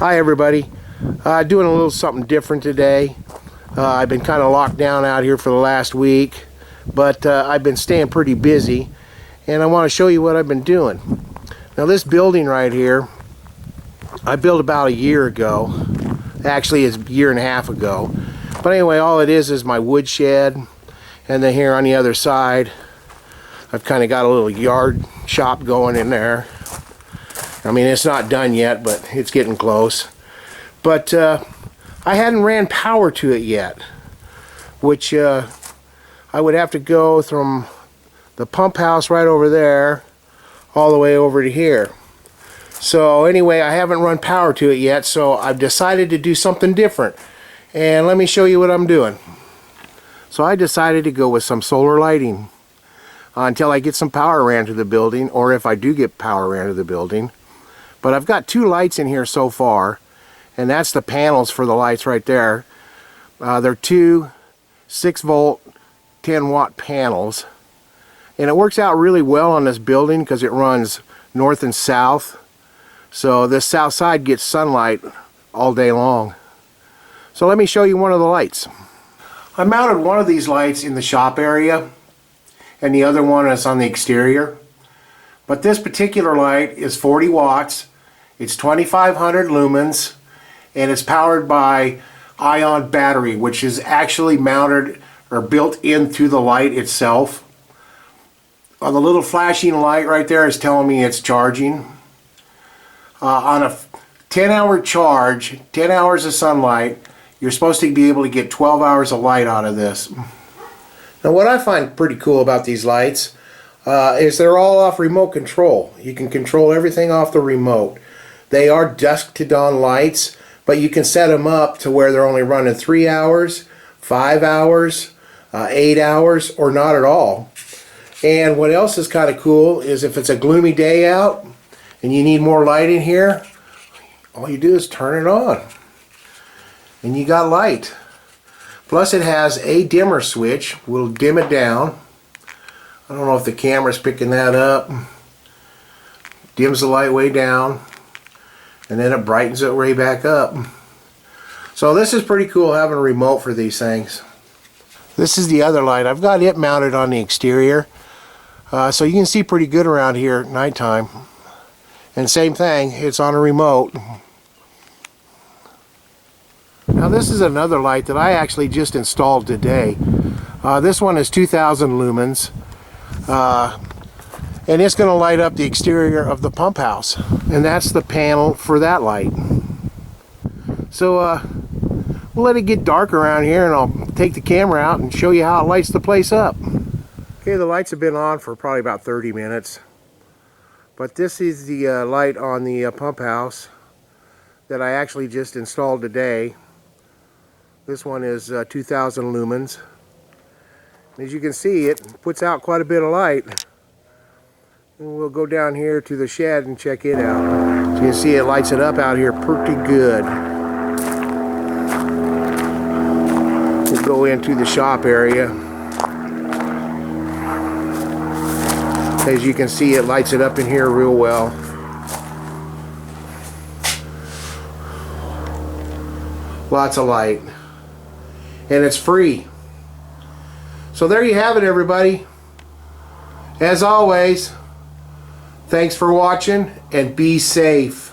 Hi everybody. Doing a little something different today. I've been kind of locked down out here for the last week, but I've been staying pretty busy, and I want to show you what I've been doing. Now this building right here, I built about a year ago. Actually, it's a year and a half ago. But anyway, all it is my woodshed, and then here on the other side, I've kind of got a little yard shop going in there. I mean, it's not done yet, but it's getting close. But I hadn't ran power to it yet, which I would have to go from the pump house right over there all the way over to here. So anyway, I haven't run power to it yet, so I've decided to do something different. And let me show you what I'm doing. So I decided to go with some solar lighting until I get some power ran to the building, or if I do get power ran to the building. But I've got two lights in here so far, and that's the panels for the lights right there. They're two 6-volt 10-watt panels, and it works out really well on this building because it runs north and south, so this south side gets sunlight all day long. So let me show you one of the lights. I mounted one of these lights in the shop area, and the other one is on the exterior. But this particular light is 40 watts. It's 2,500 lumens, and it's powered by ion battery, which is actually mounted or built into the light itself. The little flashing light right there is telling me it's charging. On a 10-hour charge, 10 hours of sunlight, you're supposed to be able to get 12 hours of light out of this. Now what I find pretty cool about these lights is they're all off remote control. You can control everything off the remote. They are dusk to dawn lights, but you can set them up to where they're only running 3 hours, 5 hours, 8 hours, or not at all. And what else is kind of cool is if it's a gloomy day out and you need more light in here, all you do is turn it on and you got light. Plus it has a dimmer switch. We'll dim it down. I don't know if the camera's picking that up. Dims the light way down, and then it brightens it way back up. So this is pretty cool having a remote for these things. This is the other light. I've got it mounted on the exterior, so you can see pretty good around here at nighttime. And same thing, it's on a remote. Now this is another light that I actually just installed today. This one is 2,000 lumens. And it's going to light up the exterior of the pump house, and that's the panel for that light. So we'll let it get dark around here, and I'll take the camera out and show you how it lights the place up. Okay, the lights have been on for probably about 30 minutes, but this is the light on the pump house that I actually just installed today. This one is 2,000 lumens. As you can see, it puts out quite a bit of light. And we'll go down here to the shed and check it out. So you can see it lights it up out here pretty good. We'll go into the shop area. As you can see, it lights it up in here real well. Lots of light. And it's free. So there you have it, everybody. As always, thanks for watching, and be safe.